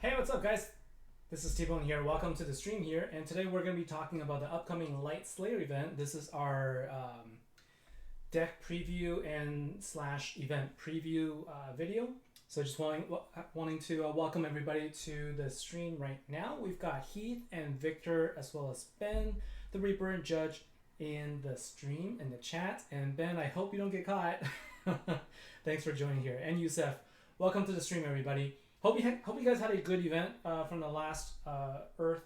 Hey, what's up, guys? This is T-Bone here. Welcome to the stream here, and today we're going to be talking about the upcoming Light Slayer event. This is our deck preview and slash event preview video. So just wanting to welcome everybody to the stream right now. We've got Heath and Victor as well as Ben, the Reaper and Judge, in the stream in the chat. And Ben, I hope you don't get caught. Thanks for joining here. And Youssef, welcome to the stream, everybody. Hope you guys had a good event from the last Earth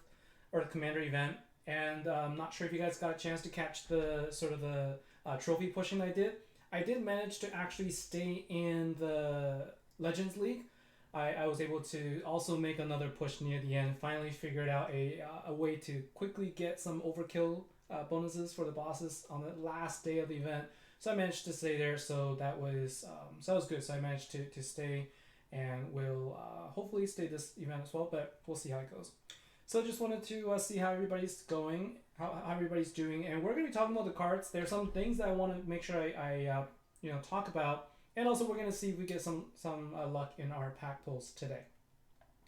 Commander event, and I'm not sure if you guys got a chance to catch the sort of the trophy pushing I did. I did manage to actually stay in the Legends League. I was able to also make another push near the end. Finally figured out a way to quickly get some overkill bonuses for the bosses on the last day of the event. So I managed to stay there. So that was good. So I managed to stay. And we'll hopefully stay this event as well, but we'll see how it goes. So just wanted to see how everybody's going, how everybody's doing, and we're going to be talking about the cards. There's some things that I want to make sure I talk about, and also we're going to see if we get some luck in our pack pulls today.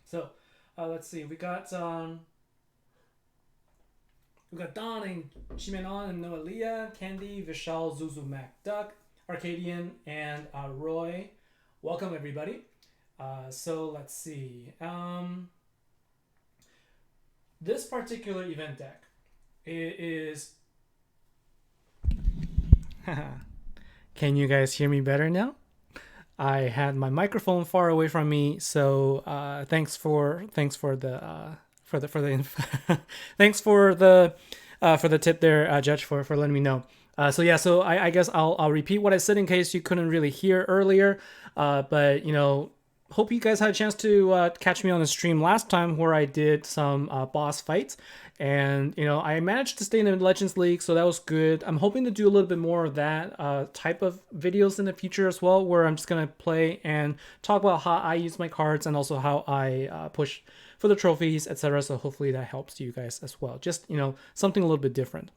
So let's see, we got Don and Chimenon and Noelia, Candy, Vishal, Zuzu, Mac, Duck, Arcadian, and Roy. Welcome everybody. So let's see. This particular event deck is. Can you guys hear me better now? I had my microphone far away from me, so thanks for the thanks for the tip there, Judge, for letting me know. So I guess I'll repeat what I said in case you couldn't really hear earlier. But hope you guys had a chance to catch me on the stream last time where I did some boss fights, and I managed to stay in the Legends League, so that was good. I'm hoping to do a little bit more of that type of videos in the future as well, where I'm just gonna play and talk about how I use my cards and also how I push for the trophies, etc. So hopefully that helps you guys as well. Just something a little bit different.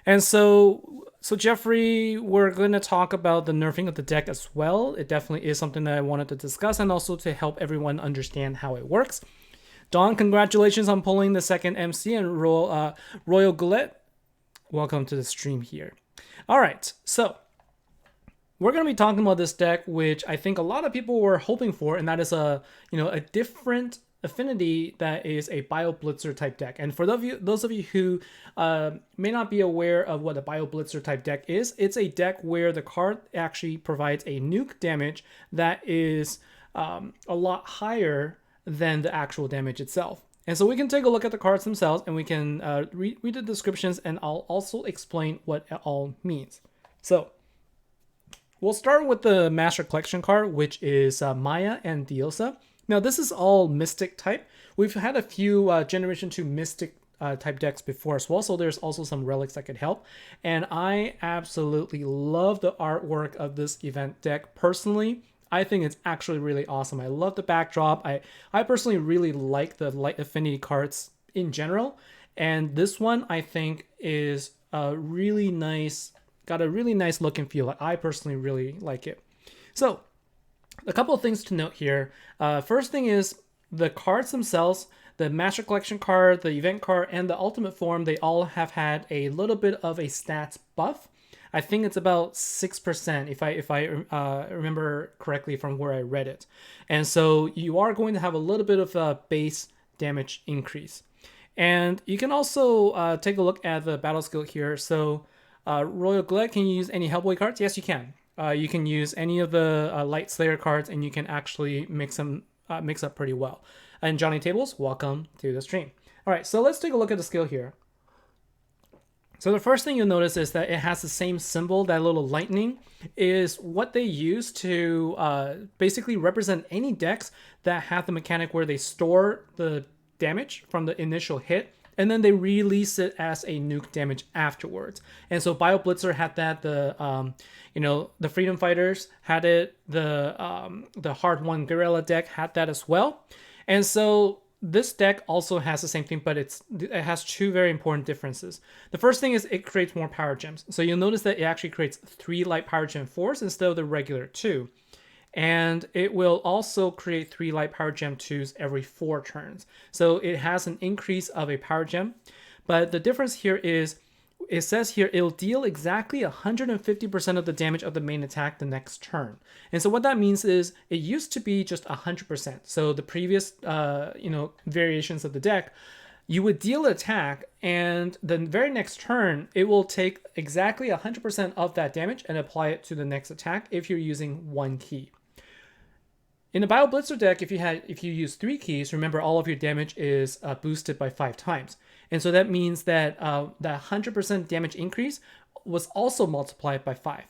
And so Jeffrey, we're going to talk about the nerfing of the deck as well. It definitely is something that I wanted to discuss and also to help everyone understand how it works. Don, congratulations on pulling the second MC, and Royal Goulet, welcome to the stream here. All right, so we're going to be talking about this deck, which I think a lot of people were hoping for, and that is a different affinity that is a Bioblitzer type deck. And for those of you who may not be aware of what a Bioblitzer type deck is, it's a deck where the card actually provides a nuke damage that is a lot higher than the actual damage itself. And so we can take a look at the cards themselves, and we can read the descriptions, and I'll also explain what it all means. So we'll start with the Master Collection card, which is Maya and Diosa. Now, this is all Mystic type. We've had a few Generation 2 Mystic type decks before as well, so there's also some relics that could help. And I absolutely love the artwork of this event deck. Personally, I think it's actually really awesome. I love the backdrop. I personally really like the Light Affinity cards in general. And this one, I think, is really nice. Got a really nice look and feel. I personally really like it. So, a couple of things to note here. First thing is the cards themselves, the Master Collection card, the event card, and the Ultimate Form, they all have had a little bit of a stats buff. I think it's about 6% if I remember correctly from where I read it. And so you are going to have a little bit of a base damage increase. And you can also take a look at the battle skill here. So Royal Goulet, can you use any Hellboy cards? Yes, you can. You can use any of the Light Slayer cards, and you can actually mix up pretty well. And Johnny Tables, welcome to the stream. All right, so let's take a look at the skill here. So the first thing you'll notice is that it has the same symbol, that little lightning, is what they use to basically represent any decks that have the mechanic where they store the damage from the initial hit, and then they release it as a nuke damage afterwards. And so Bioblitzer had that, the Freedom Fighters had it, the Hard One Guerrilla deck had that as well. And so this deck also has the same thing, but it has two very important differences. The first thing is it creates more power gems. So you'll notice that it actually creates 3 light power gem 4s instead of the regular 2. And it will also create 3 light power gem 2s every 4 turns. So it has an increase of a power gem. But the difference here is, it says here it'll deal exactly 150% of the damage of the main attack the next turn. And so what that means is it used to be just 100%. So the previous variations of the deck, you would deal an attack, and the very next turn it will take exactly 100% of that damage and apply it to the next attack if you're using 1 key. In a Bioblitzer deck, if you use 3 keys, remember all of your damage is boosted by 5 times. And so that means that that 100% damage increase was also multiplied by 5.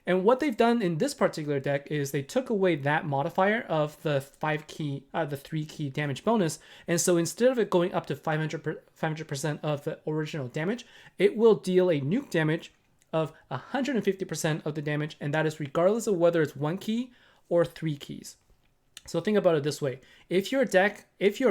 And what they've done in this particular deck is they took away that modifier of the 3 key damage bonus. And so instead of it going up to 500% of the original damage, it will deal a nuke damage of 150% of the damage. And that is regardless of whether it's 1 key or 3 keys. So think about it this way. If your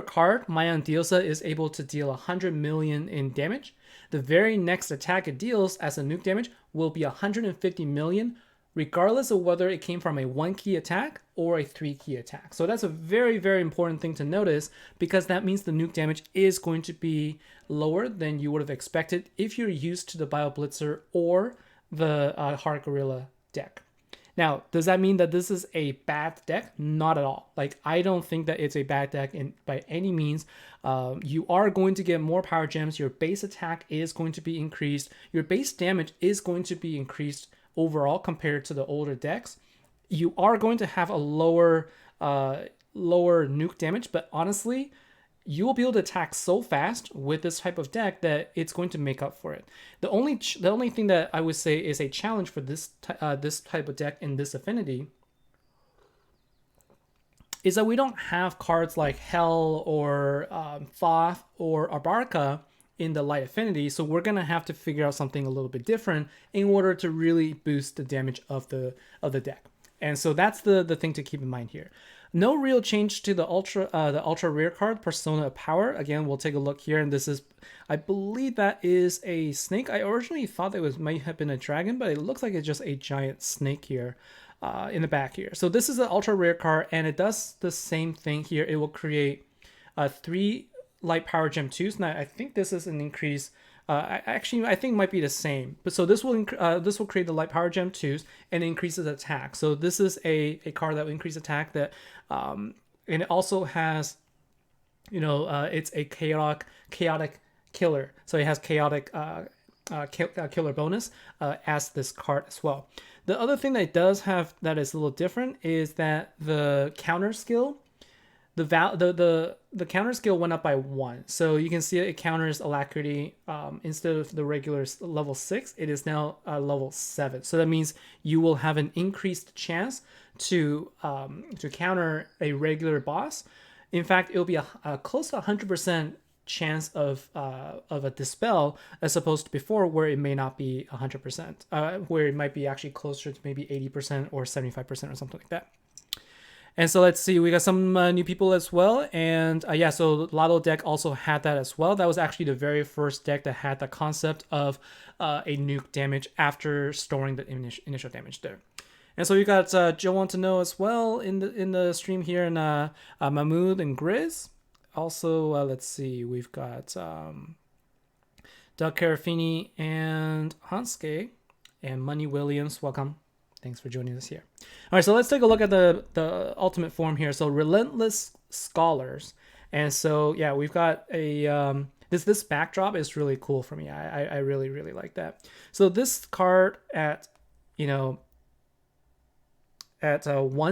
card, Mayan Diosa, is able to deal 100 million in damage, the very next attack it deals as a nuke damage will be 150 million, regardless of whether it came from a 1 key attack or a 3 key attack. So that's a very, very important thing to notice, because that means the nuke damage is going to be lower than you would have expected if you're used to the Bioblitzer or the Heart Gorilla deck. Now, does that mean that this is a bad deck? Not at all. Like, I don't think that it's a bad deck by any means. You are going to get more power gems. Your base attack is going to be increased. Your base damage is going to be increased overall compared to the older decks. You are going to have a lower nuke damage, but honestly, you will be able to attack so fast with this type of deck that it's going to make up for it. The only thing that I would say is a challenge for this type of deck in this affinity is that we don't have cards like Hell or Thoth or Abarca in the light affinity, so we're gonna have to figure out something a little bit different in order to really boost the damage of the deck. And so that's the thing to keep in mind here. No real change to the ultra rare card, Persona of Power. Again, we'll take a look here, and this is, I believe that is a snake. I originally thought that might have been a dragon, but it looks like it's just a giant snake here in the back here. So this is an ultra rare card, and it does the same thing here. It will create 3 light power gem 2s. Now I think this is an increase. I think it might be the same, but so this will create the light power gem 2s and increases attack. So this is a card that will increase attack, that and it also has, it's a chaotic killer. So it has chaotic killer bonus as this card as well. The other thing that it does have that is a little different is that the counter skill, the counter skill went up by 1. So you can see it counters Alacrity. Instead of the regular level 6, it is now level 7. So that means you will have an increased chance to counter a regular boss. In fact, it'll be a close to 100% chance of a dispel, as opposed to before where it may not be 100%, where it might be actually closer to maybe 80% or 75% or something like that. And so let's see, we got some new people as well. And so Lotto deck also had that as well. That was actually the very first deck that had the concept of a nuke damage after storing the initial damage there. And so you got Joe Want to Know as well in the stream here, and Mahmood and Grizz. Also, let's see, we've got Doug Carafini and Hanske and Money Williams. Welcome. Thanks for joining us here. All right, so let's take a look at the ultimate form here. So Relentless Scholars. And so, yeah, we've got a... this backdrop is really cool for me. I really, really like that. So this card at 1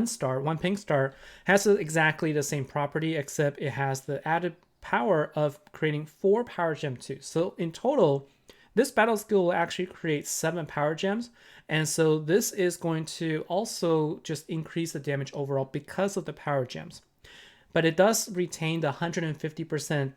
star, 1 pink star, has exactly the same property, except it has the added power of creating 4 power gem 2. So in total, this battle skill will actually create 7 power gems. And so this is going to also just increase the damage overall because of the power gems. But it does retain the 150%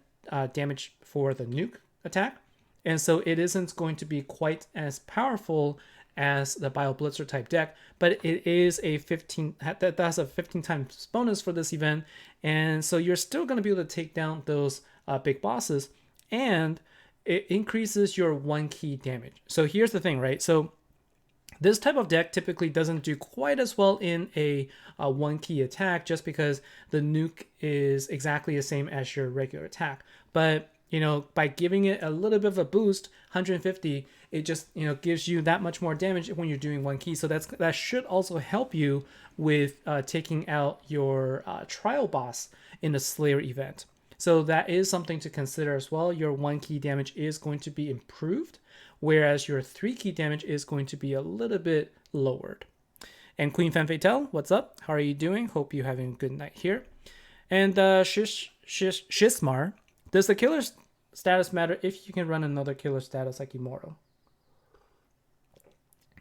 damage for the nuke attack. And so it isn't going to be quite as powerful as the Bioblitzer type deck, but it is that's a 15 times bonus for this event. And so you're still going to be able to take down those big bosses, and it increases your 1 key damage. So here's the thing, right? So This type of deck typically doesn't do quite as well in a one key attack just because the nuke is exactly the same as your regular attack. But by giving it a little bit of a boost, 150, it just gives you that much more damage when you're doing one key. So that should also help you with taking out your trial boss in the Slayer event. So that is something to consider as well. Your one key damage is going to be improved, whereas your 3 key damage is going to be a little bit lowered. And Queen Femme Fatale, what's up? How are you doing? Hope you're having a good night here. And Shismar, does the killer status matter if you can run another killer status like Immortal?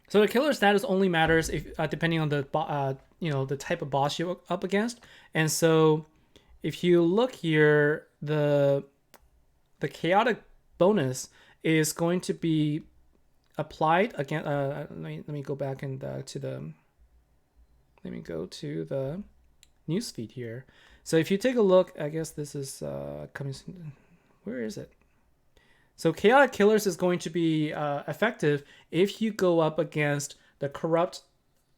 So the killer status only matters if depending on the the type of boss you're up against. And so if you look here, the chaotic bonus is going to be applied again. Let me go back and let me go to the newsfeed here. So if you take a look, I guess this is coming. Where is it? So chaotic killers is going to be effective if you go up against the corrupt,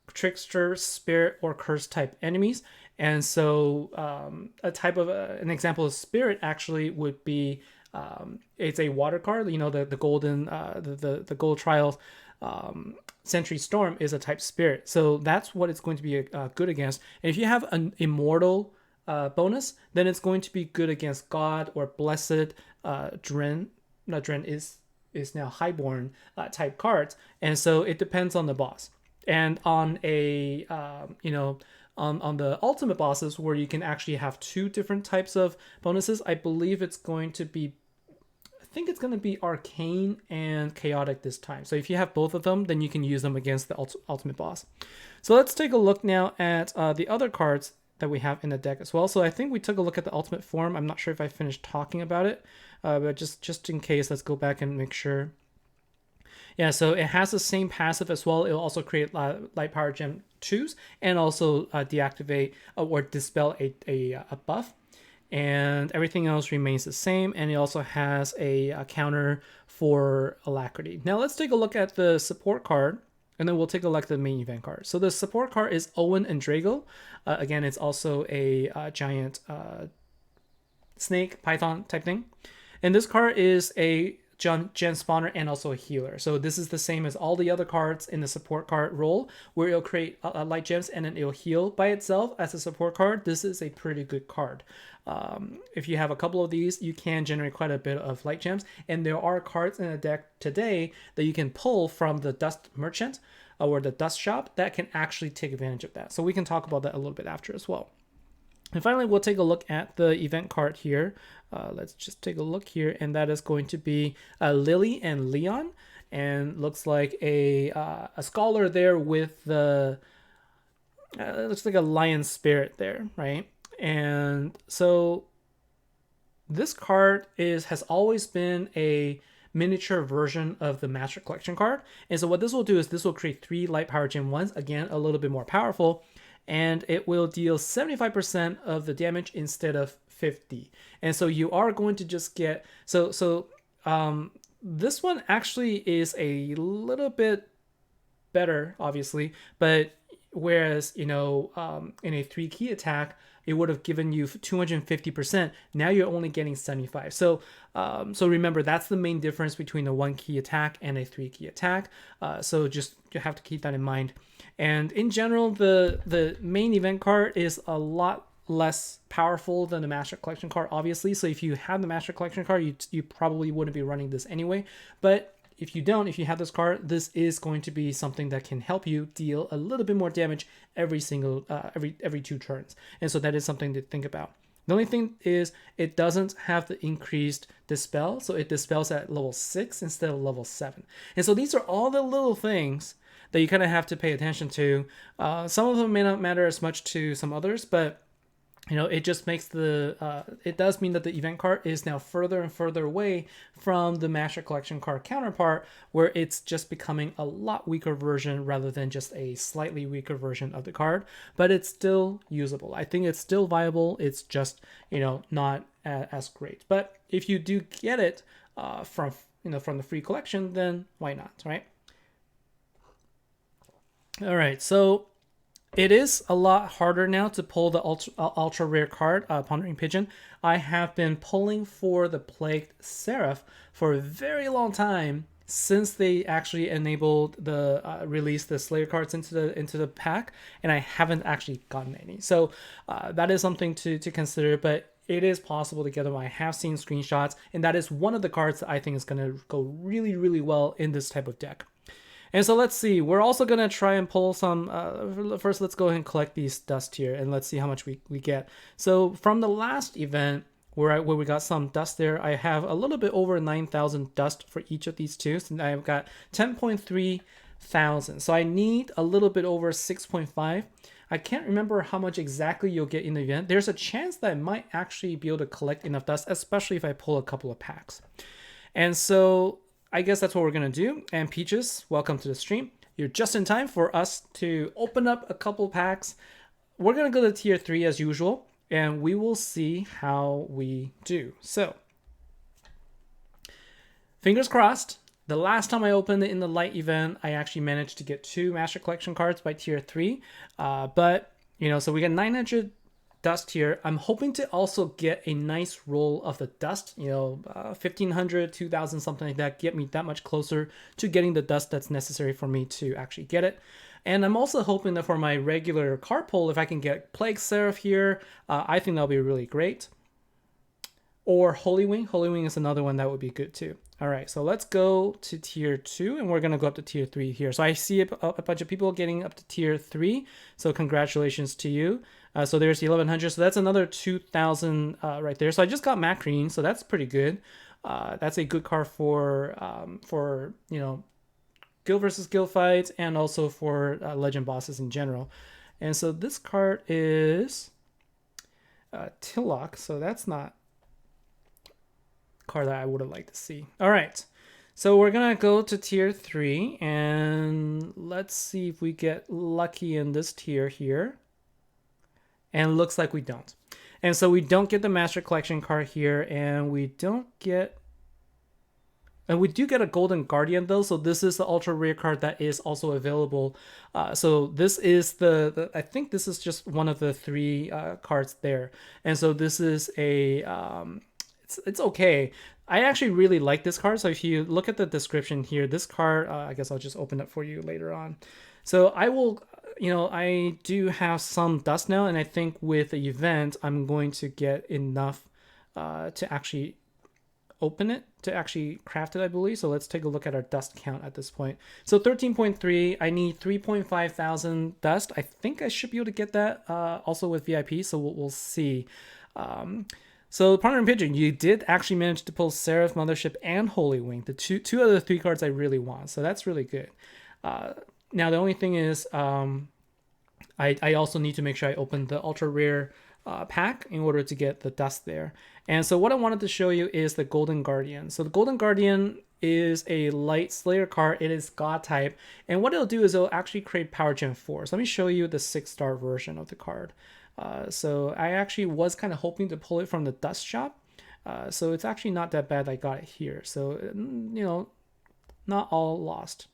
trickster, spirit, or curse type enemies. And so a type of an example of spirit actually would be it's a water card. The golden the gold trial Sentry Storm is a type spirit. So that's what it's going to be good against. And if you have an immortal bonus, then it's going to be good against God or Blessed Dren. No, Dren is now Highborn type cards. And so it depends on the boss. And on a on the ultimate bosses where you can actually have 2 different types of bonuses, I believe it's going to be, I think it's going to be Arcane and Chaotic this time. So if you have both of them, then you can use them against the ultimate boss. So let's take a look now at the other cards that we have in the deck as well. So I think we took a look at the ultimate form. I'm not sure if I finished talking about it, but just in case, let's go back and make sure. Yeah, so it has the same passive as well. It'll also create Light Power Gem 2s and also deactivate or dispel a buff. And everything else remains the same. And it also has a counter for Alacrity. Now let's take a look at the support card. And then we'll take a look at the main event card. So the support card is Owen and Drago. Again, it's also a giant snake, python type thing. And this card is a gem spawner and also a healer. So this is the same as all the other cards in the support card role, where it'll create light gems and then it'll heal by itself as a support card. This is a pretty good card. If you have a couple of these, you can generate quite a bit of light gems. And there are cards in the deck today that you can pull from the Dust Merchant or the Dust Shop that can actually take advantage of that. So we can talk about that a little bit after as well. And finally, we'll take a look at the event card here. Let's just take a look here, and that is going to be Lily and Leon. And looks like a scholar there with the looks like a lion spirit there, right? And so this card has always been a miniature version of the Master Collection card. And so what this will do is this will create 3 Light Power Gem 1s, again a little bit more powerful, and it will deal 75% of the damage instead of 50. And so you are going to just get this one actually is a little bit better, obviously, but whereas in a 3 key attack it would have given you 250%. Now you're only getting 75. So remember, that's the main difference between a 1 key attack and a 3 key attack. So just you have to keep that in mind. And in general, the main event card is a lot less powerful than the Master Collection card, obviously. So if you have the Master Collection card, you probably wouldn't be running this anyway. But if you have this card, this is going to be something that can help you deal a little bit more damage every 2 turns. And so that is something to think about. The only thing is it doesn't have the increased dispel, so it dispels at level 6 instead of level 7. And so these are all the little things that you kind of have to pay attention to. Some of them may not matter as much to some others, but it just makes it does mean that the event card is now further and further away from the Master Collection card counterpart, where it's just becoming a lot weaker version rather than just a slightly weaker version of the card. But it's still usable. I think it's still viable. It's just, not as great. But if you do get it from the free collection, then why not, right? All right, so it is a lot harder now to pull the ultra rare card, Pondering Pigeon. I have been pulling for the Plagued Seraph for a very long time since they actually enabled the release the Slayer cards into the pack, and I haven't actually gotten any. So that is something to consider, but it is possible to get them. I have seen screenshots, and that is one of the cards that I think is going to go really, really well in this type of deck. And so let's see. We're also going to try and pull some. First, let's go ahead and collect these dust here, and let's see how much we get. So from the last event, where we got some dust there, I have a little bit over 9,000 dust for each of these two. So I've got 10.3 thousand. So I need a little bit over 6.5. I can't remember how much exactly you'll get in the event. There's a chance that I might actually be able to collect enough dust, especially if I pull a couple of packs. And so I guess that's what we're going to do. And Peaches, welcome to the stream. You're just in time for us to open up a couple packs. We're going to go to tier 3 as usual, and we will see how we do. So, fingers crossed. The last time I opened it in the light event, I actually managed to get 2 Master Collection cards by tier 3. But, so we get 900 dust here. I'm hoping to also get a nice roll of the dust, 1,500, 2,000, something like that, get me that much closer to getting the dust that's necessary for me to actually get it. And I'm also hoping that for my regular card pull, if I can get Plague Seraph here, I think that'll be really great. Or Holy Wing. Holy Wing is another one that would be good too. All right, so let's go to tier 2, and we're going to go up to tier 3 here. So I see a bunch of people getting up to tier 3, so congratulations to you. So there's the 1,100, so that's another 2,000 right there. So I just got Macreen, so that's pretty good. That's a good card for guild versus guild fights, and also for legend bosses in general. And so this card is Tillock, so that's not card that I would have liked to see. All right, so we're gonna go to tier 3, and let's see if we get lucky in this tier here. And looks like we don't. And so we don't get the Master Collection card here, and we don't get... And we do get a Golden Guardian though, so this is the ultra rare card that is also available. So this is the I think this is just one of the 3 cards there. And so this is a... It's okay. I actually really like this card. So if you look at the description here, this card, I guess I'll just open it for you later on. So I will... I do have some dust now, and I think with the event, I'm going to get enough to actually open it, to actually craft it, I believe. So let's take a look at our dust count at this point. So 13.3, I need 3.5 thousand dust. I think I should be able to get that also with VIP, so we'll see. So Pondering Pigeon, you did actually manage to pull Seraph, Mothership, and Holy Wing, the two of the 3 cards I really want. So that's really good. Now, the only thing is I also need to make sure I open the ultra rare pack in order to get the dust there. And so what I wanted to show you is the Golden Guardian. So the Golden Guardian is a light Slayer card. It is God type. And what it'll do is it'll actually create Power Gen 4. So let me show you the 6-star version of the card. So I actually was kind of hoping to pull it from the dust shop. So it's actually not that bad I got it here. So, not all lost.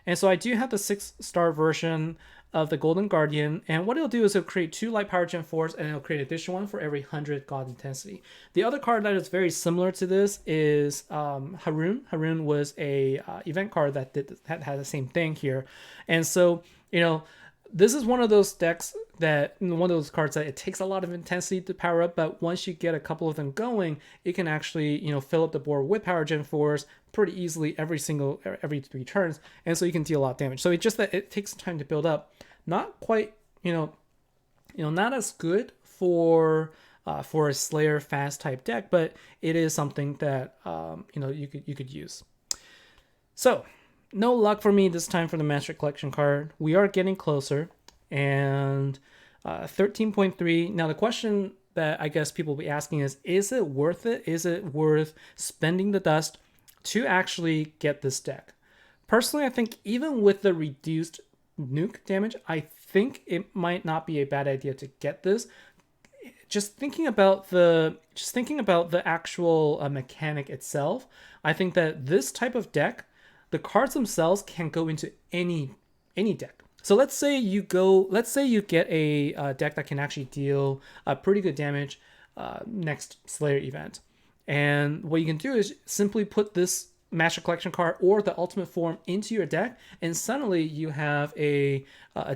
And so I do have the 6-star version of the Golden Guardian, and what it'll do is it'll create 2 light power gen 4s, and it'll create an additional one for every 100 god intensity. The other card that is very similar to this is Haroon. Haroon was a event card that had the same thing here. And so, this is one of those decks that, one of those cards that it takes a lot of intensity to power up, but once you get a couple of them going, it can actually, fill up the board with power gen 4s pretty easily every 3 turns, and so you can deal a lot of damage. So it's just that it takes time to build up. Not quite, not as good for a Slayer fast type deck, but it is something that you could use. So no luck for me this time for the Master Collection card. We are getting closer, and 13.3. Now the question that I guess people will be asking is it worth it? Is it worth spending the dust to actually get this deck? Personally, I think even with the reduced nuke damage, I think it might not be a bad idea to get this. Just thinking about the actual mechanic itself, I think that this type of deck, the cards themselves can go into any deck. So let's say you get a deck that can actually deal pretty good damage next Slayer event. And what you can do is simply put this Master Collection card or the Ultimate Form into your deck, and suddenly you have a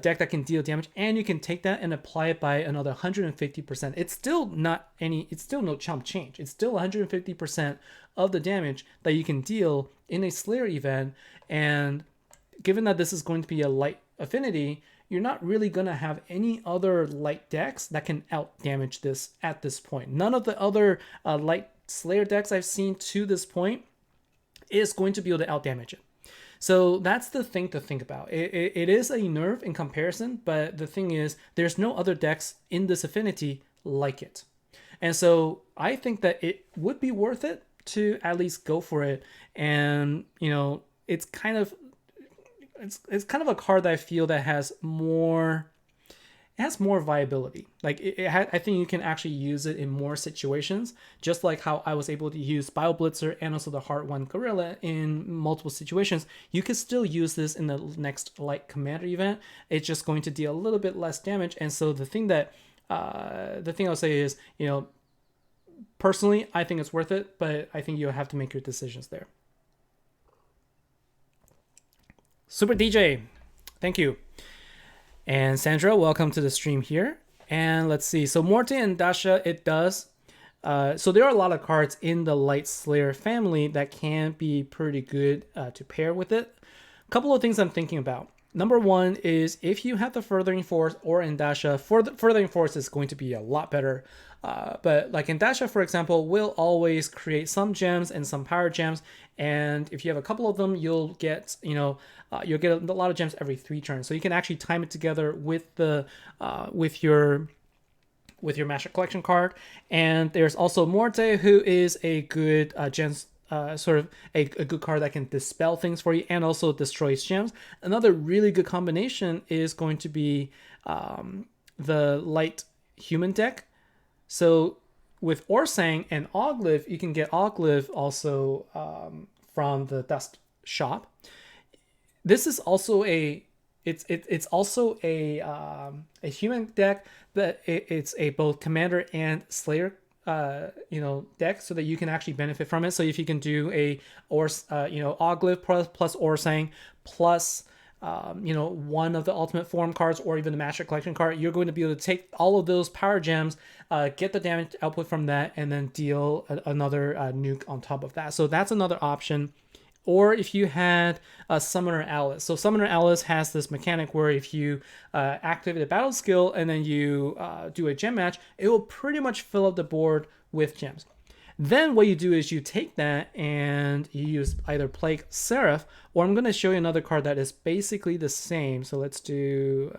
deck that can deal damage, and you can take that and apply it by another 150%. It's still no chump change. It's still 150% of the damage that you can deal in a Slayer event, and given that this is going to be a light affinity, you're not really going to have any other light decks that can out damage this at this point. None of the other light Slayer decks I've seen to this point is going to be able to out damage it. So that's the thing to think about. It is a nerf in comparison, but the thing is, there's no other decks in this affinity like it. And so I think that it would be worth it to at least go for it. And, it's kind of a card that I feel that has more viability. Like I think you can actually use it in more situations, just like how I was able to use Bioblitzer and also the Heart 1 Gorilla in multiple situations. You could still use this in the next light commander event. It's just going to deal a little bit less damage. And so the thing I'll say is, personally, I think it's worth it, but I think you'll have to make your decisions there. Super DJ, thank you. And Sandra, welcome to the stream here. And let's see. So Morte and Dasha, it does. So there are a lot of cards in the Light Slayer family that can be pretty good to pair with it. A couple of things I'm thinking about. Number one is if you have the Furthering Force or Indasha, Furthering Force is going to be a lot better. But like Indasha, for example, will always create some gems and some power gems. And if you have a couple of them, you'll get a lot of gems every 3 turns. So you can actually time it together with your Master Collection card. And there's also Morte, who is a good gems. Sort of a good card that can dispel things for you and also destroys gems. Another really good combination is going to be the light human deck. So with Orsang and Oglyph, you can get Oglyph also from the Dust shop. This is also it's also a human deck that it's a both commander and slayer deck, so that you can actually benefit from it. So if you can do Oglyph plus Orsang plus one of the ultimate form cards or even the Master Collection card, you're going to be able to take all of those power gems, get the damage output from that, and then deal another nuke on top of that. So that's another option. Or if you had a Summoner Alice. So Summoner Alice has this mechanic where if you activate a battle skill and then you do a gem match, it will pretty much fill up the board with gems. Then what you do is you take that and you use either Plague Seraph, or I'm going to show you another card that is basically the same. So let's do,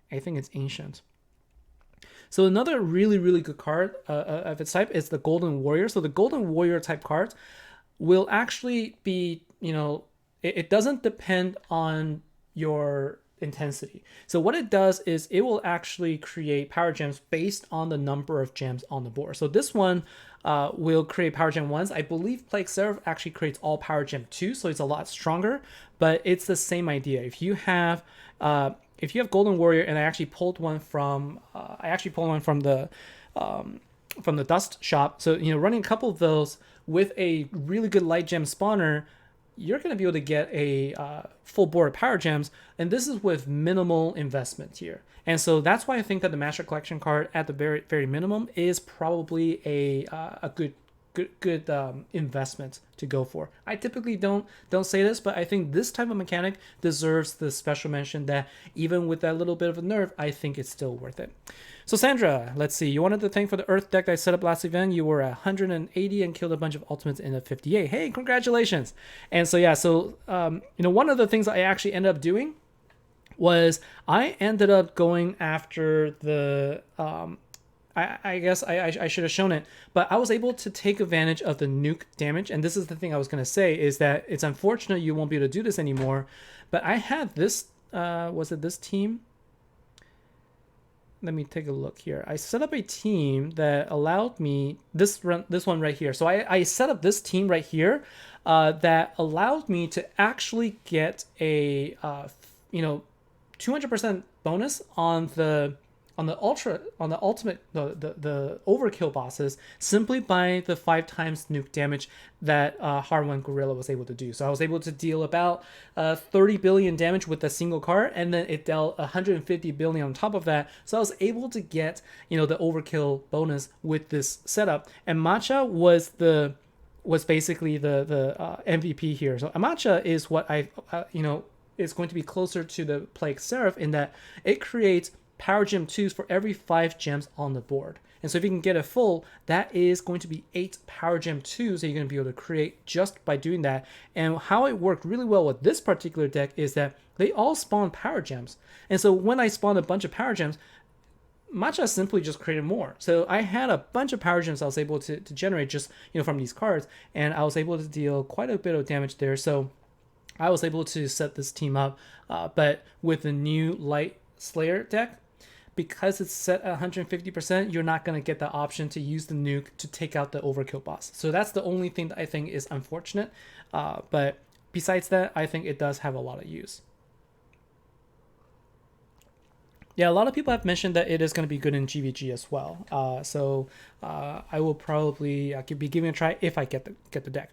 I think it's Ancient. So another really, really good card of its type is the Golden Warrior. So the Golden Warrior type cards will actually be, it doesn't depend on your intensity. So what it does is it will actually create power gems based on the number of gems on the board. So this one will create power gem 1s. I believe Plague Seraph actually creates all power gem 2, so it's a lot stronger, but it's the same idea. If you have Golden Warrior, and I actually pulled one from the Dust shop. So running a couple of those with a really good light gem spawner, you're going to be able to get a full board of power gems, and this is with minimal investment here. And so that's why I think that the Master Collection card at the very, very minimum is probably a good investment to go for. I typically don't say this, but I think this type of mechanic deserves the special mention that even with that little bit of a nerf, I think it's still worth it. So Sandra, let's see. You wanted to thank for the Earth deck that I set up last event. You were at 180 and killed a bunch of ultimates in a 58. Hey, congratulations! And so yeah, one of the things I actually ended up doing was I ended up going after the I guess I should have shown it, but I was able to take advantage of the nuke damage. And this is the thing I was going to say, is that it's unfortunate you won't be able to do this anymore. But I had this, was it this team? Let me take a look here. I set up a team that allowed me, this one right here. So I set up this team right here that allowed me to actually get a 200% bonus on the ultimate the overkill bosses simply by the 5 times nuke damage that Haroon Gorilla was able to do. So I was able to deal about 30 billion damage with a single card, and then it dealt 150 billion on top of that. So I was able to get the overkill bonus with this setup. And Matcha was basically the MVP here. So Matcha is what is going to be closer to the Plague Seraph in that it creates Power Gem 2s for every 5 gems on the board. And so if you can get a full, that is going to be 8 Power Gem 2s that you're going to be able to create just by doing that. And how it worked really well with this particular deck is that they all spawn Power Gems. And so when I spawned a bunch of Power Gems, Matcha simply just created more. So I had a bunch of Power Gems I was able to generate just from these cards, and I was able to deal quite a bit of damage there. So I was able to set this team up, but with the new Light Slayer deck, because it's set at 150%, you're not going to get the option to use the nuke to take out the overkill boss. So that's the only thing that I think is unfortunate. But besides that, I think it does have a lot of use. Yeah, a lot of people have mentioned that it is going to be good in GVG as well. So I will probably be giving it a try if I get the deck.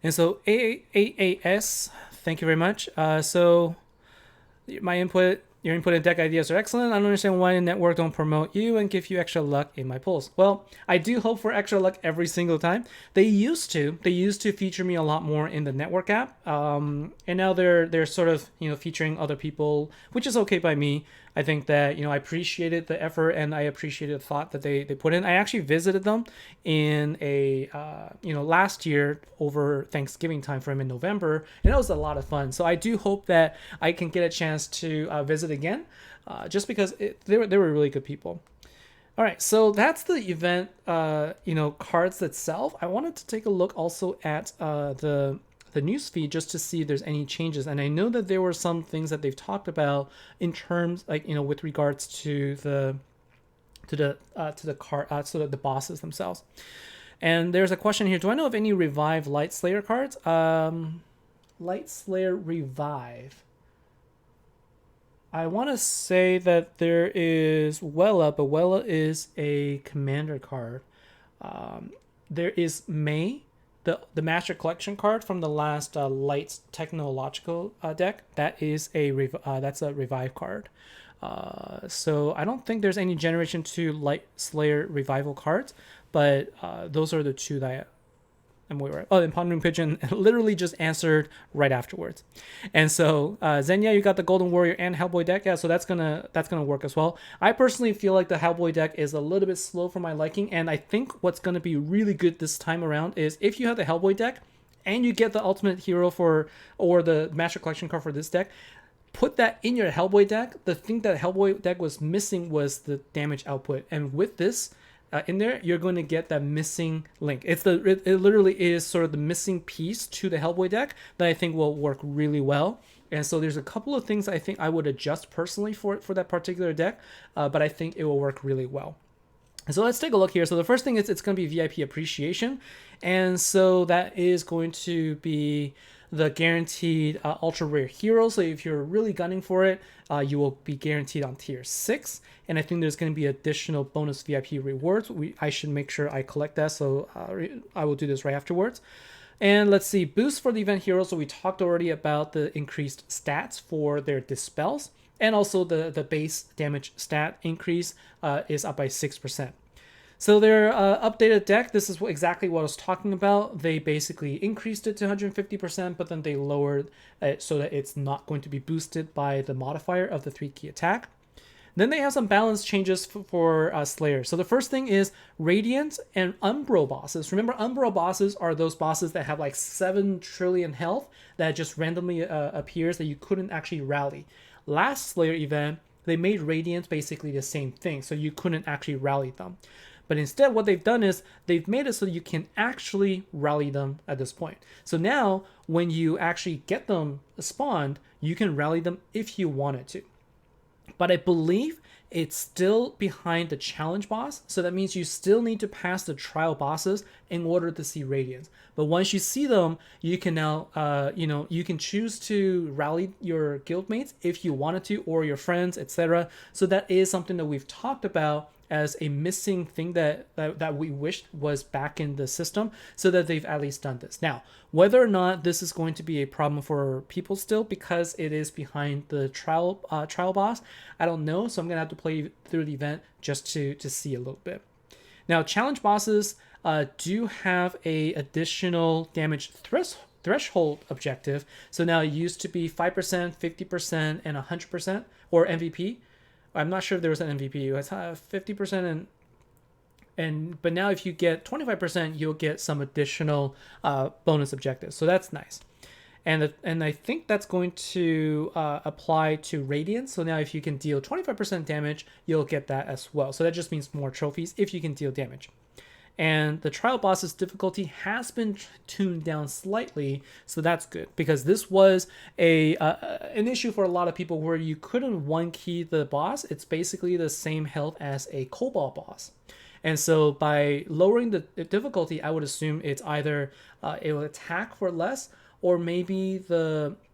And so AAS, thank you very much. So your input and deck ideas are excellent. I don't understand why the network don't promote you and give you extra luck in my polls. Well, I do hope for extra luck every single time. They used to feature me a lot more in the network app. And now they're sort of, featuring other people, which is okay by me. I think that, I appreciated the effort and I appreciated the thought that they put in. I actually visited them in a, last year over Thanksgiving time frame in November, and it was a lot of fun. So I do hope that I can get a chance to visit again, just because they were really good people. All right, so that's the event, cards itself. I wanted to take a look also at the news feed just to see if there's any changes. And I know that there were some things that they've talked about in terms with regards to the bosses themselves. And there's a question here. Do I know of any Revive Light Slayer cards? Light Slayer Revive. I want to say that there is Wella, but Wella is a commander card. There is May, the Master Collection card from the last Light Technological deck. That is that's a Revive card. So I don't think there's any Generation 2 Light Slayer Revival cards, but those are the two that I'm aware of. Oh, and Pondering Pigeon literally just answered right afterwards. And so Zenya, you got the Golden Warrior and Hellboy deck. Yeah, so that's gonna work as well. I personally feel like the Hellboy deck is a little bit slow for my liking, and I think what's gonna be really good this time around is if you have the Hellboy deck and you get the Ultimate Hero or the Master Collection card for this deck, put that in your Hellboy deck. The thing that Hellboy deck was missing was the damage output, and with this in there, you're going to get that missing link. It literally is sort of the missing piece to the Hellboy deck that I think will work really well. And so there's a couple of things I think I would adjust personally for that particular deck, but I think it will work really well. And so let's take a look here. So the first thing is it's going to be VIP appreciation, and so that is going to be the guaranteed ultra rare hero. So if you're really gunning for it, you will be guaranteed on tier 6. And I think there's going to be additional bonus VIP rewards. I should make sure I collect that, so I will do this right afterwards. And let's see, boost for the event hero. So we talked already about the increased stats for their dispels, and also the base damage stat increase is up by 6%. So their updated deck, this is exactly what I was talking about. They basically increased it to 150%, but then they lowered it so that it's not going to be boosted by the modifier of the 3 key attack. Then they have some balance changes for Slayer. So the first thing is Radiant and Umbro bosses. Remember, Umbro bosses are those bosses that have like 7 trillion health that just randomly appears that you couldn't actually rally. Last Slayer event, they made Radiant basically the same thing, so you couldn't actually rally them. But instead, what they've done is they've made it so you can actually rally them at this point. So now, when you actually get them spawned, you can rally them if you wanted to. But I believe it's still behind the challenge boss. So that means you still need to pass the trial bosses in order to see radiance. But once you see them, you can now, you can choose to rally your guildmates if you wanted to, or your friends, etc. So that is something that we've talked about as a missing thing that we wished was back in the system, so that they've at least done this. Now, whether or not this is going to be a problem for people still because it is behind the trial boss, I don't know. So I'm gonna have to play through the event just to see a little bit. Now, challenge bosses do have a additional damage threshold objective. So now it used to be 5%, 50%, and 100%, or MVP. I'm not sure if there was an MVP. It was 50% but now if you get 25%, you'll get some additional bonus objectives. So that's nice. And I think that's going to apply to Radiance. So now if you can deal 25% damage, you'll get that as well. So that just means more trophies if you can deal damage. And the trial boss's difficulty has been tuned down slightly, so that's good, because this was an issue for a lot of people where you couldn't one key the boss. It's basically the same health as a Cobalt boss. And so by lowering the difficulty, I would assume it's either it will attack for less, or maybe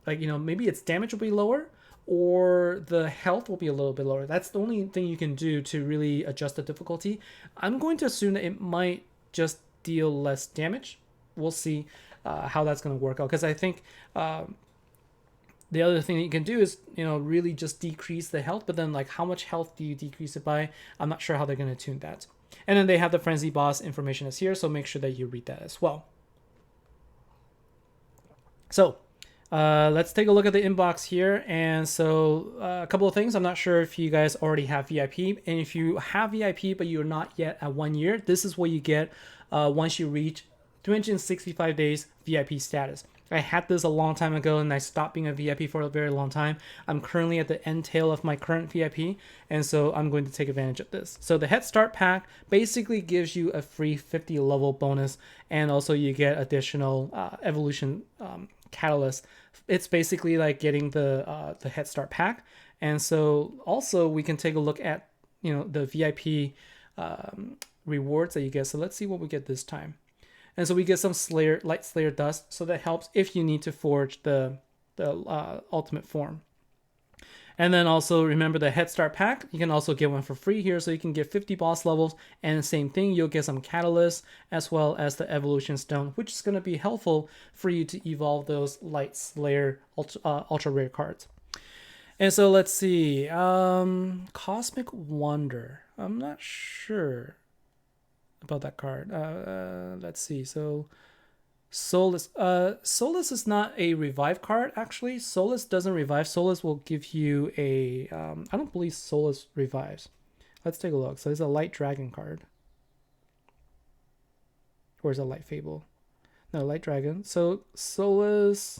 maybe its damage will be lower, or the health will be a little bit lower. That's the only thing you can do to really adjust the difficulty. I'm going to assume that it might just deal less damage. We'll see how that's going to work out, because I think the other thing that you can do is, really just decrease the health, but then like how much health do you decrease it by? I'm not sure how they're going to tune that. And then they have the Frenzy boss information is here, so make sure that you read that as well. So let's take a look at the inbox here. And so a couple of things. I'm not sure if you guys already have VIP. And if you have VIP, but you're not yet at 1 year, this is what you get once you reach 365 days VIP status. I had this a long time ago and I stopped being a VIP for a very long time. I'm currently at the end tail of my current VIP, and so I'm going to take advantage of this. So the Head Start pack basically gives you a free 50 level bonus, and also you get additional evolution catalyst. It's basically like getting the Head Start pack. And so also we can take a look at the VIP rewards that you get. So let's see what we get this time. And so we get some light Slayer dust, so that helps if you need to forge the ultimate form. And then also remember the Head Start pack, you can also get one for free here, so you can get 50 boss levels, and the same thing, you'll get some catalysts as well as the evolution stone, which is going to be helpful for you to evolve those light Slayer ultra rare cards. And so let's see, Cosmic Wonder, I'm not sure about that card. Let's see. So Solace is not a revive card, actually. Solace doesn't revive. Solace will give you a I don't believe Solace revives. Let's take a look. So there's a light dragon card, or is it light fable? No, light dragon. So Solace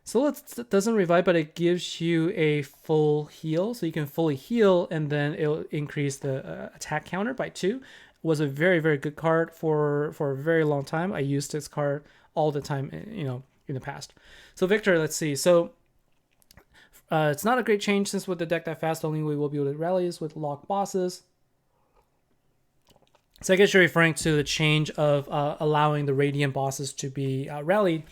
doesn't revive, but it gives you a full heal, so you can fully heal, and then it'll increase the attack counter by 2. Was a very, very good card for a very long time. I used this card all the time, in the past. So Victor, let's see. So it's not a great change, since with the deck that fast, only we will be able to rally is with locked bosses. So I guess you're referring to the change of allowing the Radiant bosses to be rallied.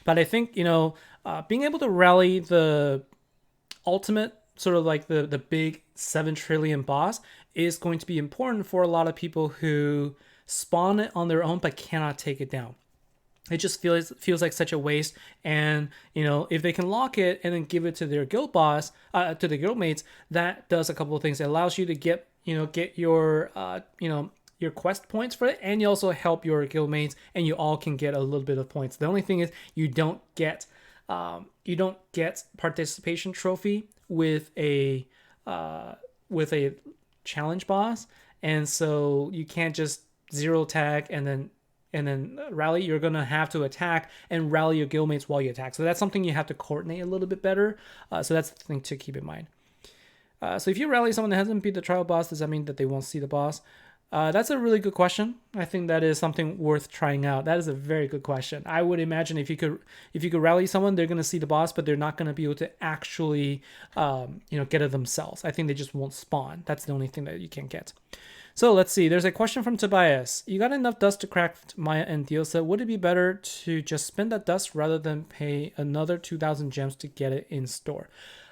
But I think, being able to rally the ultimate, sort of like the big 7 trillion boss, is going to be important for a lot of people who spawn it on their own but cannot take it down. It just feels like such a waste. And if they can lock it and then give it to their guild boss, to the guild mates, that does a couple of things. It allows you to get your your quest points for it, and you also help your guild mates, and you all can get a little bit of points. The only thing is you don't get participation trophy with a challenge boss, and so you can't just zero tag and then rally. You're gonna have to attack and rally your guildmates while you attack. So that's something you have to coordinate a little bit better. So that's the thing to keep in mind. So if you rally someone that hasn't beat the trial boss, does that mean that they won't see the boss? That's a really good question. I think that is something worth trying out. That is a very good question. I would imagine if you could rally someone, they're gonna see the boss, but they're not gonna be able to actually get it themselves. I think they just won't spawn. That's the only thing that you can't get. So let's see. There's a question from Tobias. You got enough dust to craft Maya and Diosa. Would it be better to just spend that dust rather than pay another 2,000 gems to get it in store?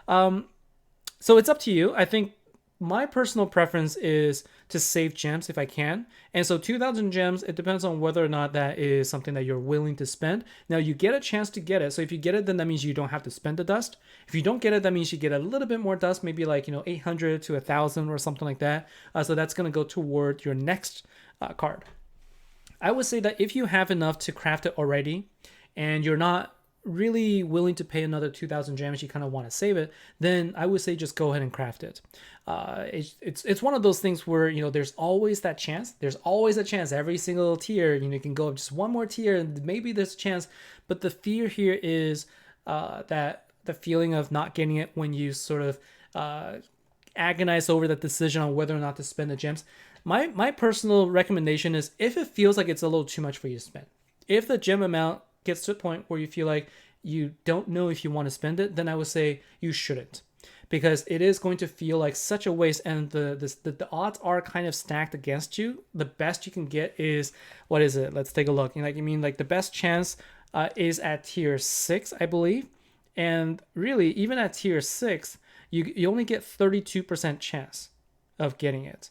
So it's up to you. I think my personal preference is to save gems if I can. And so 2,000 gems, it depends on whether or not that is something that you're willing to spend. Now you get a chance to get it. So if you get it, then that means you don't have to spend the dust. If you don't get it, that means you get a little bit more dust, maybe like, 800 to 1,000 or something like that. So that's going to go toward your next card. I would say that if you have enough to craft it already and you're not really willing to pay another 2,000 gems, you kind of want to save it, then I would say just go ahead and craft it. It's one of those things where there's always that chance. There's always a chance. Every single tier, you can go up just one more tier, and maybe there's a chance. But the fear here is that the feeling of not getting it when you sort of agonize over that decision on whether or not to spend the gems. My personal recommendation is if it feels like it's a little too much for you to spend, if the gem amount gets to a point where you feel like you don't know if you want to spend it, then I would say you shouldn't, because it is going to feel like such a waste, and the odds are kind of stacked against you. The best you can get is, what is it? Let's take a look. The best chance is at tier 6, I believe, and really even at tier 6, you only get 32% chance of getting it.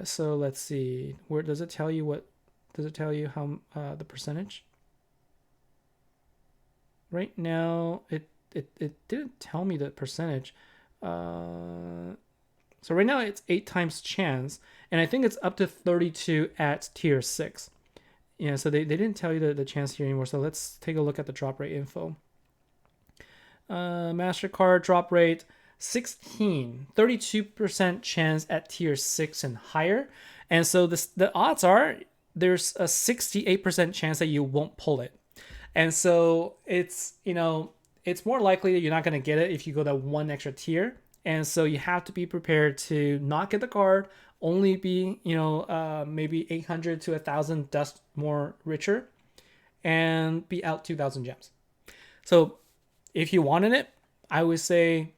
So let's see. Where does it tell you what? Does it tell you how the percentage? Right now, it didn't tell me the percentage. So right now it's 8 times chance, and I think it's up to 32 at tier 6. Yeah, so they didn't tell you the chance here anymore. So let's take a look at the drop rate info. MasterCard drop rate 16, 32% chance at tier 6 and higher. And so the odds are there's a 68% chance that you won't pull it. And so it's more likely that you're not going to get it if you go that one extra tier. And so you have to be prepared to not get the card, only be, maybe 800 to 1,000 dust more richer, and be out 2,000 gems. So if you wanted it, I would say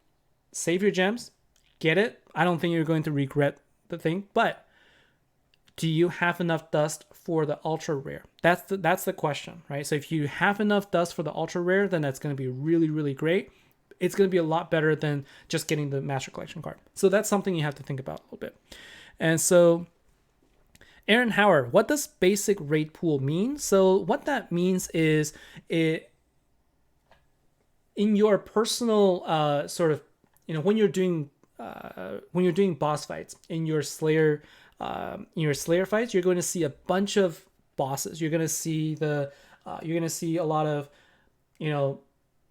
save your gems, get it. I don't think you're going to regret the thing, but do you have enough dust for the ultra rare? That's the question, right? So if you have enough dust for the ultra rare, then that's going to be really, really great. It's going to be a lot better than just getting the Master Collection card. So that's something you have to think about a little bit. And so Aaron Howard, what does basic raid pool mean? So what that means is in your personal sort of, when you're doing boss fights in your Slayer fights, you're going to see a bunch of bosses. You're going to see a lot of,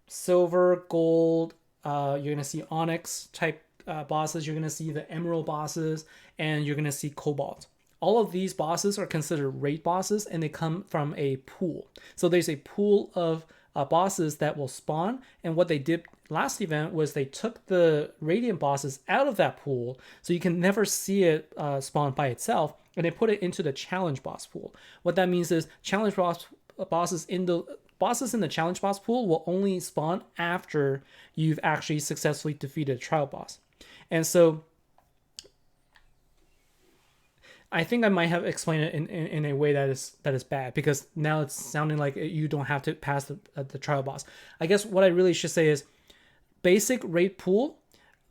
silver, gold. You're going to see onyx type bosses. You're going to see the emerald bosses, and you're going to see cobalt. All of these bosses are considered raid bosses, and they come from a pool. So there's a pool of bosses that will spawn, and what they did last event was they took the radiant bosses out of that pool, so you can never see it spawn by itself, and they put it into the challenge boss pool. What that means is bosses in the challenge boss pool will only spawn after you've actually successfully defeated a trial boss. And so I think I might have explained it in a way that is bad, because now it's sounding like you don't have to pass the trial boss. I guess what I really should say is basic raid pool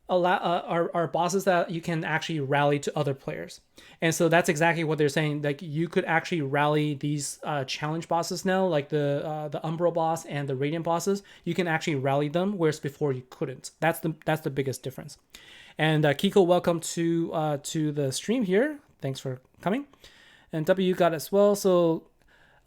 are bosses that you can actually rally to other players. And so that's exactly what they're saying. Like, you could actually rally these challenge bosses now, like the Umbral boss and the Radiant bosses. You can actually rally them, whereas before you couldn't. That's the biggest difference. And Kiko, welcome to the stream here. Thanks for coming. And W got as well. So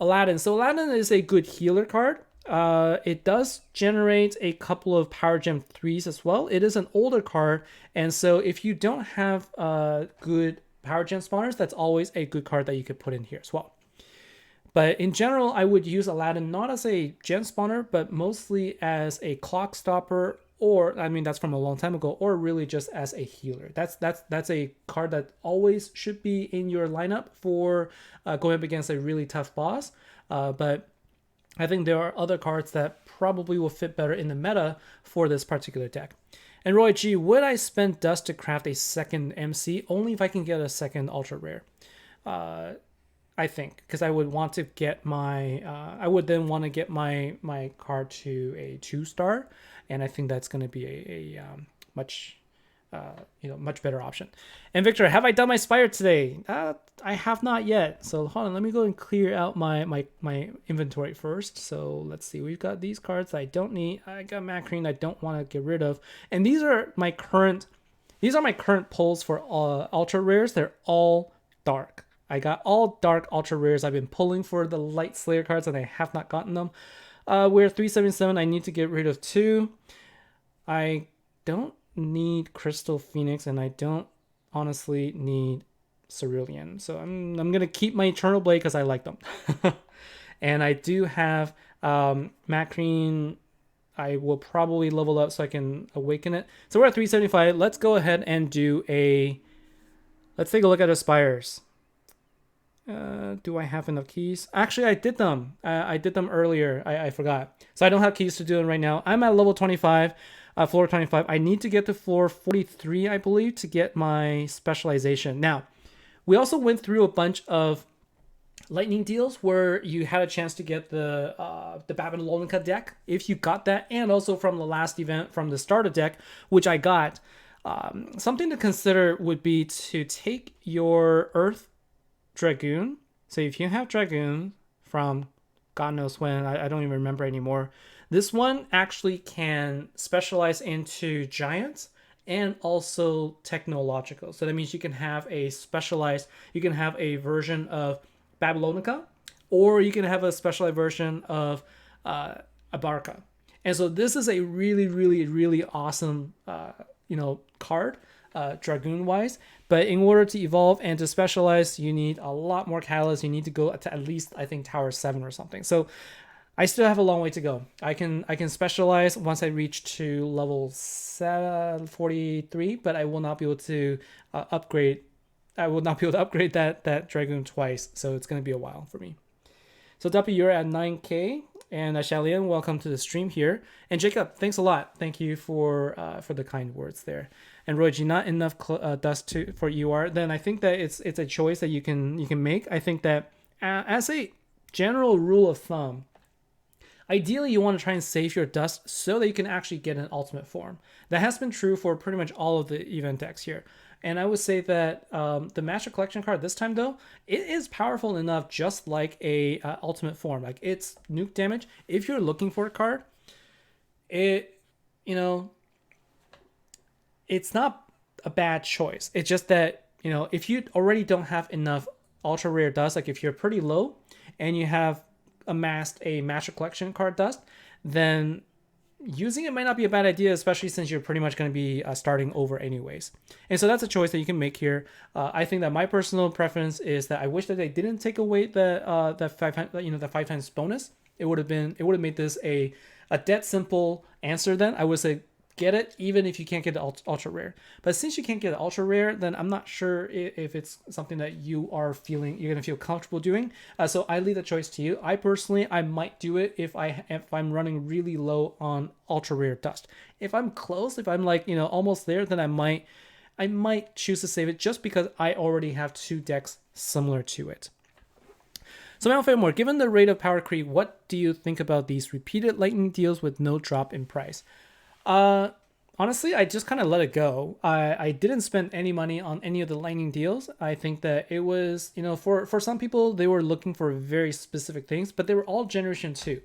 Aladdin. So Aladdin is a good healer card. It does generate a couple of Power Gem 3s as well. It is an older card, and so if you don't have good Power Gem spawners, that's always a good card that you could put in here as well. But in general, I would use Aladdin not as a gem spawner, but mostly as a clock stopper or I mean that's from a long time ago, or really just as a healer. That's a card that always should be in your lineup for going up against a really tough boss. But I think there are other cards that probably will fit better in the meta for this particular deck. And Roy G, would I spend dust to craft a second MC? Only if I can get a second ultra rare. I think, because I would want to get my, I would then want to get my card to a 2-star, and I think that's going to be a much, much better option. And Victor, have I done my Spire today? I have not yet. So hold on, let me go and clear out my inventory first. So let's see, we've got these cards I don't need. I got Macreen I don't want to get rid of, and these are my current pulls for ultra rares. They're all dark. I got all dark ultra rares. I've been pulling for the light Slayer cards and I have not gotten them. We're 377. I need to get rid of 2. I don't need Crystal Phoenix and I don't honestly need Cerulean. So I'm going to keep my Eternal Blade because I like them. And I do have Macreen. I will probably level up so I can awaken it. So we're at 375. Let's go ahead and let's take a look at Aspires. Do I have enough keys? Actually, I did them. I did them earlier. I forgot. So I don't have keys to do it right now. I'm at level 25, floor 25. I need to get to floor 43, I believe, to get my specialization. Now, we also went through a bunch of lightning deals where you had a chance to get the Babylonica deck, if you got that, and also from the last event from the starter deck, which I got. Something to consider would be to take your Earth Dragoon. So if you have Dragoon from God knows when, I don't even remember anymore. This one actually can specialize into giants and also technological. So that means you can have a version of Babylonica, or you can have a specialized version of Abarca. And so this is a really, really, really awesome, card, Dragoon wise. But in order to evolve and to specialize, you need a lot more catalysts. You need to go to at least, I think, Tower 7 or something. So I still have a long way to go. I can specialize once I reach to level 43, but I will not be able to upgrade. I will not be able to upgrade that Dragoon twice. So it's going to be a while for me. So Duppy, you're at 9K. And Shalian, welcome to the stream here. And Jacob, thanks a lot. Thank you for the kind words there. And Roji, not enough dust for UR. Then I think that it's a choice that you can make. I think that as a general rule of thumb, ideally you want to try and save your dust so that you can actually get an ultimate form. That has been true for pretty much all of the event decks here. And I would say that the Master Collection card this time, though, it is powerful enough, just like a ultimate form. Like, it's nuke damage. If you're looking for a card, it's not a bad choice. It's just that, if you already don't have enough ultra rare dust, like if you're pretty low and you have amassed a Master Collection card dust, then using it might not be a bad idea, especially since you're pretty much going to be starting over anyways. And so that's a choice that you can make here. I think that my personal preference is that I wish that they didn't take away the 5 times bonus. It would have made this a dead simple answer. Then I would say get it even if you can't get the ultra rare. But since you can't get the ultra rare, then I'm not sure if it's something that you're gonna feel comfortable doing. So I leave the choice to you. I personally might do it if I'm running really low on ultra rare dust. If I'm close, if I'm like almost there, then I might choose to save it just because I already have 2 decks similar to it. So Malfair, given the rate of power creep, what do you think about these repeated lightning deals with no drop in price? Honestly, I just kind of let it go. I didn't spend any money on any of the lightning deals. I think that it was, for some people, they were looking for very specific things, but they were all Generation 2.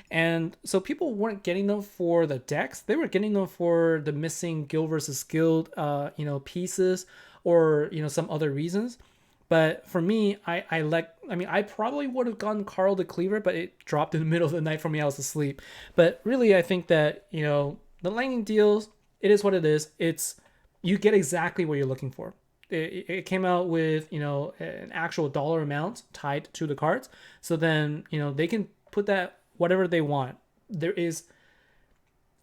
And so people weren't getting them for the decks. They were getting them for the missing guild versus guild, pieces or, some other reasons. But for me, I probably would have gone Carl the Cleaver, but it dropped in the middle of the night for me. I was asleep. But really, I think that, the lightning deals, it is what it is. You get exactly what you're looking for. It came out with, an actual dollar amount tied to the cards. So then, they can put that whatever they want.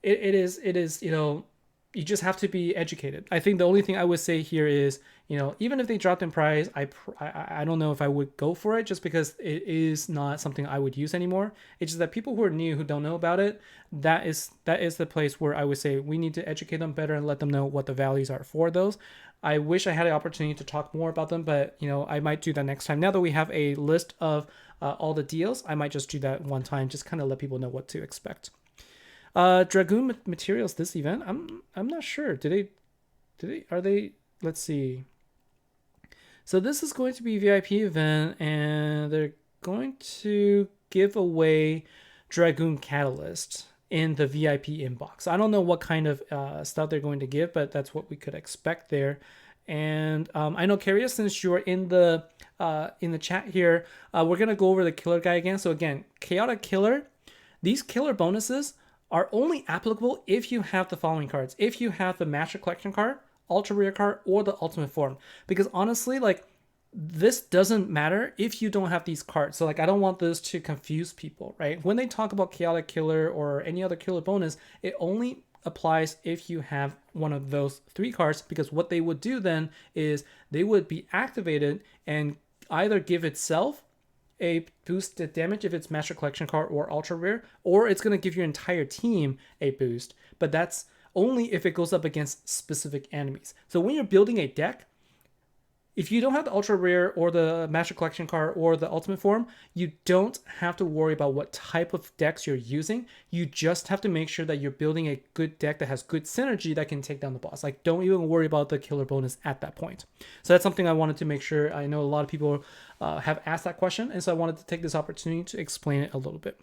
it is, you just have to be educated. I think the only thing I would say here is, even if they dropped in price, I don't know if I would go for it, just because it is not something I would use anymore. It's just that people who are new, who don't know about it, that is the place where I would say we need to educate them better and let them know what the values are for those. I wish I had the opportunity to talk more about them, but I might do that next time. Now that we have a list of all the deals, I might just do that one time, just kind of let people know what to expect. Dragoon materials this event. I'm not sure. Are they? Let's see. So this is going to be a VIP event, and they're going to give away Dragoon Catalyst in the VIP inbox. I don't know what kind of stuff they're going to give, but that's what we could expect there. And I know, Carrie, since you're in the chat here, we're gonna go over the killer guy again. So again, chaotic killer. These killer bonuses are only applicable if you have the following cards. If you have the Master Collection card, Ultra Rare card, or the Ultimate Form. Because honestly, like, this doesn't matter if you don't have these cards. So like, I don't want this to confuse people, right? When they talk about Chaotic Killer or any other killer bonus, it only applies if you have one of those 3 cards, because what they would do then is they would be activated and either give itself a boosted damage if it's Master Collection card or Ultra Rare, or it's going to give your entire team a boost, but that's only if it goes up against specific enemies. So when you're building a deck, if you don't have the Ultra Rare or the Master Collection card or the Ultimate Form, you don't have to worry about what type of decks you're using. You just have to make sure that you're building a good deck that has good synergy that can take down the boss. Like, don't even worry about the killer bonus at that point. So that's something I wanted to make sure. I know a lot of people have asked that question, and so I wanted to take this opportunity to explain it a little bit.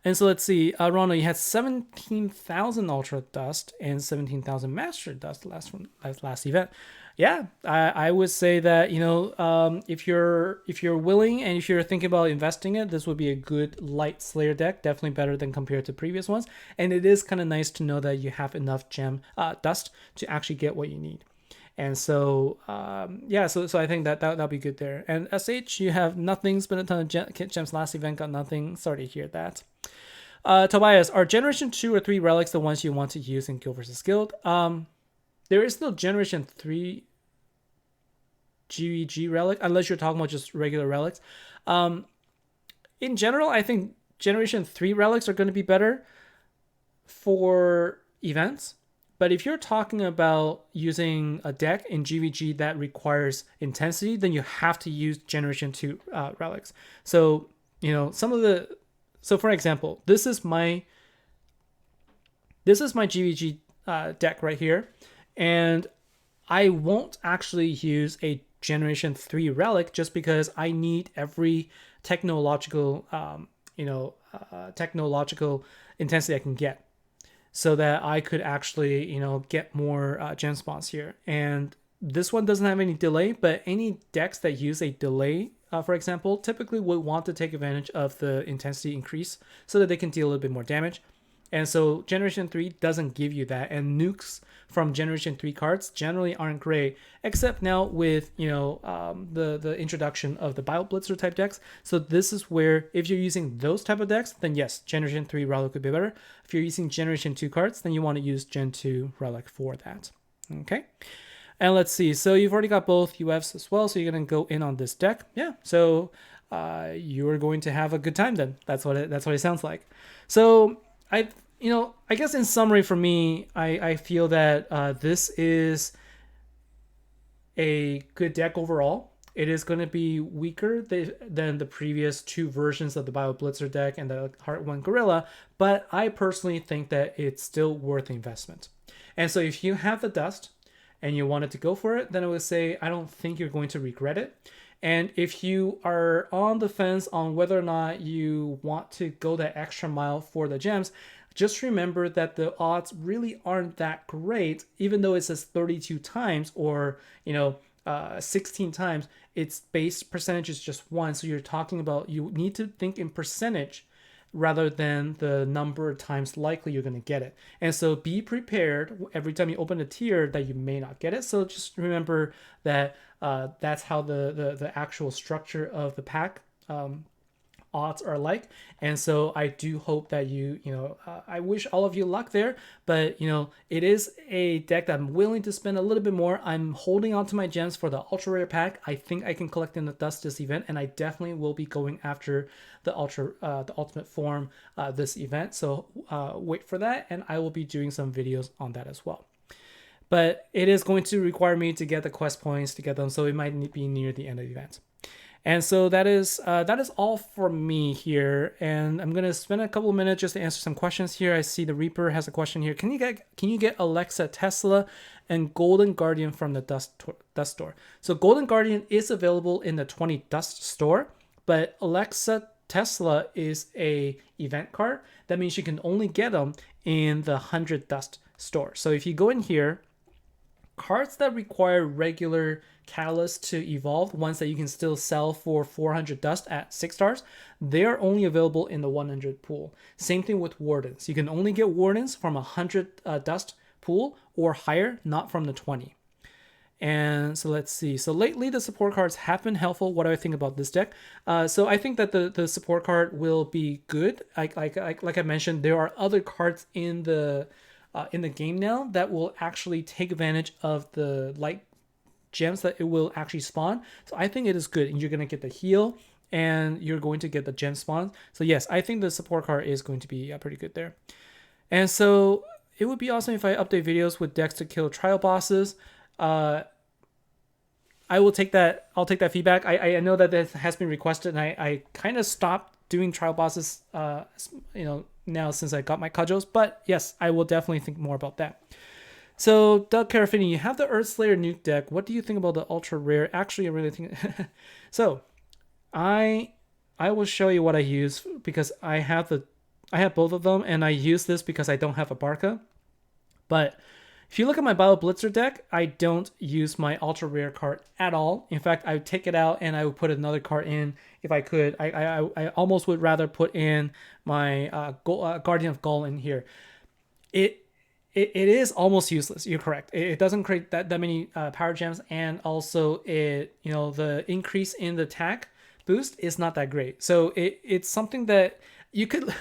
And so let's see, Ronald, you had 17,000 Ultra Dust and 17,000 Master Dust last event. Yeah, I would say that, if you're willing and if you're thinking about investing it, this would be a good light Slayer deck, definitely better than compared to previous ones. And it is kind of nice to know that you have enough dust to actually get what you need. And so, so I think that'll be good there. And SH, you have nothing, spent a ton of gems last event, got nothing. Sorry to hear that. Tobias, are Generation 2 or 3 relics the ones you want to use in Guild vs. Guild? There is no Generation 3 GEG relic, unless you're talking about just regular relics. In general, I think Generation 3 relics are going to be better for events. But if you're talking about using a deck in GVG that requires intensity, then you have to use Generation 2 relics. So, so for example, this is my GVG deck right here. And I won't actually use a Generation 3 relic just because I need every technological intensity I can get, so that I could actually, get more gem spawns here. And this one doesn't have any delay, but any decks that use a delay, for example, typically would want to take advantage of the intensity increase so that they can deal a little bit more damage. And so Generation 3 doesn't give you that, and nukes from Generation 3 cards generally aren't great, except now with, the introduction of the Bioblitzer type decks. So this is where, if you're using those type of decks, then yes, Generation 3 Relic could be better. If you're using Generation 2 cards, then you want to use Gen 2 Relic for that. Okay. And let's see. So you've already got both UFs as well, so you're going to go in on this deck. Yeah. So you're going to have a good time then. That's what it sounds like. So I guess in summary for me, I feel that this is a good deck overall. It is going to be weaker than the previous 2 versions of the Bioblitzer deck and the Heart 1 Gorilla, but I personally think that it's still worth the investment. And so if you have the dust and you wanted to go for it, then I would say I don't think you're going to regret it. And if you are on the fence on whether or not you want to go that extra mile for the gems, just remember that the odds really aren't that great. Even though it says 32 times or 16 times, its base percentage is just 1. So you're talking about, you need to think in percentage rather than the number of times likely you're going to get it. And so be prepared every time you open a tier that you may not get it. So just remember that that's how the actual structure of the pack odds are like. And so I do hope that I wish all of you luck there. But it is a deck that I'm willing to spend a little bit more. I'm holding on to my gems for the ultra rare pack. I think I can collect in the dust this event, and I definitely will be going after the ultimate form this event. So wait for that, and I will be doing some videos on that as well. But it is going to require me to get the quest points to get them, so it might be near the end of the event. And so that is all for me here, and I'm gonna spend a couple of minutes just to answer some questions here. I see the Reaper has a question here. Can you get Alexa Tesla and Golden Guardian from the Dust store? So Golden Guardian is available in the 20 Dust store, but Alexa Tesla is a event card. That means you can only get them in the 100 Dust store. So if you go in here, cards that require regular catalyst to evolve, ones that you can still sell for 400 dust at 6 stars, they're only available in the 100 pool. Same thing with wardens. You can only get wardens from 100 dust pool or higher, not from the 20. And so let's see. So lately the support cards have been helpful. What do I think about this deck? So I think that the support card will be good. Like I mentioned, there are other cards in the game now that will actually take advantage of the light gems that it will actually spawn. So I think it is good, and you're going to get the heal and you're going to get the gem spawn. So yes, I think the support card is going to be pretty good there. And so it would be awesome if I update videos with decks to kill trial bosses. I will take that. I'll take that feedback. I know that this has been requested, and I kind of stopped doing trial bosses now since I got my cudgels, but yes, I will definitely think more about that. So Doug Carafini, you have the Earthslayer nuke deck. What do you think about the ultra rare? Actually, I really think so. I will show you what I use, because I have both of them, and I use this because I don't have a Barca. But if you look at my Bioblitzer deck, I don't use my ultra rare card at all. In fact, I would take it out and I would put another card in if I could. I almost would rather put in my Guardian of Gaul in here. It is almost useless. You're correct. It doesn't create that many power gems, and also the increase in the attack boost is not that great. So it's something that you could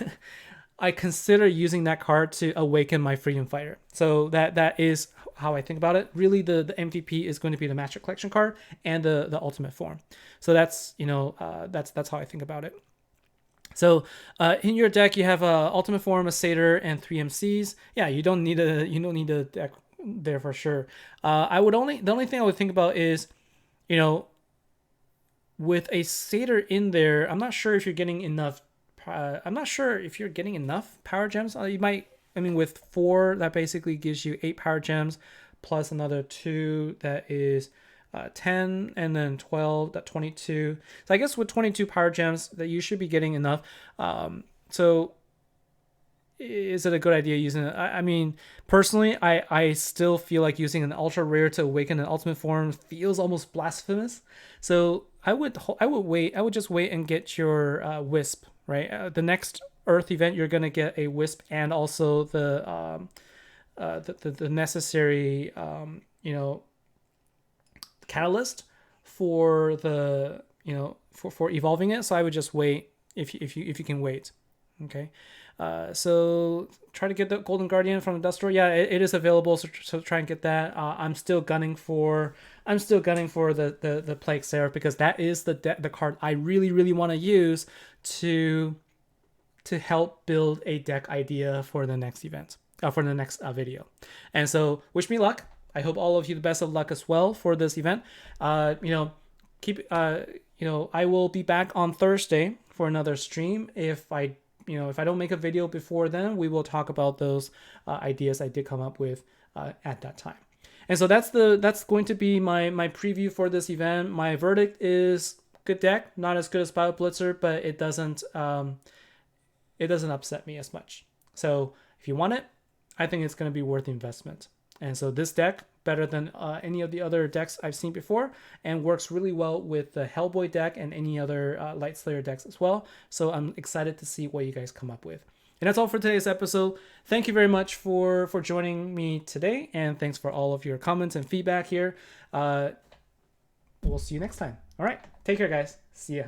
I consider using that card to awaken my Freedom Fighter. So that is how I think about it. Really, the MVP is going to be the Master Collection card and the ultimate form. So that's that's how I think about it. So in your deck, you have a ultimate form, a satyr, and 3 MCs. Yeah, you don't need a deck there for sure. The only thing I would think about is, with a satyr in there, I'm not sure if you're getting enough. I'm not sure if you're getting enough power gems. You might. I mean, with 4, that basically gives you 8 power gems, plus another 2 that is 10, and then 12, that 22. So I guess with 22 power gems that you should be getting enough. So is it a good idea using it? I mean, personally, I still feel like using an ultra rare to awaken an ultimate form feels almost blasphemous. So I would wait. I would just wait and get your Wisp, right? The next Earth event, you're gonna get a Wisp and also the necessary catalyst for the for evolving it. So I would just wait if you can wait. Okay. So try to get the Golden Guardian from the Dust Store. Yeah, it is available. So try and get that. I'm still gunning for the Plague Seraph, because that is the card I really want to use to help build a deck idea for the next event, for the next video. And so wish me luck. I hope all of you the best of luck as well for this event. I will be back on Thursday for another stream. If I don't make a video before then, we will talk about those ideas I did come up with at that time. And so that's going to be my preview for this event. My verdict is good deck, not as good as Bioblitzer, but it doesn't upset me as much. So if you want it, I think it's going to be worth the investment. And so this deck, better than any of the other decks I've seen before, and works really well with the Hellboy deck and any other Light Slayer decks as well. So I'm excited to see what you guys come up with. And that's all for today's episode. Thank you very much for joining me today, and thanks for all of your comments and feedback here. We'll see you next time. All right, take care, guys. See ya.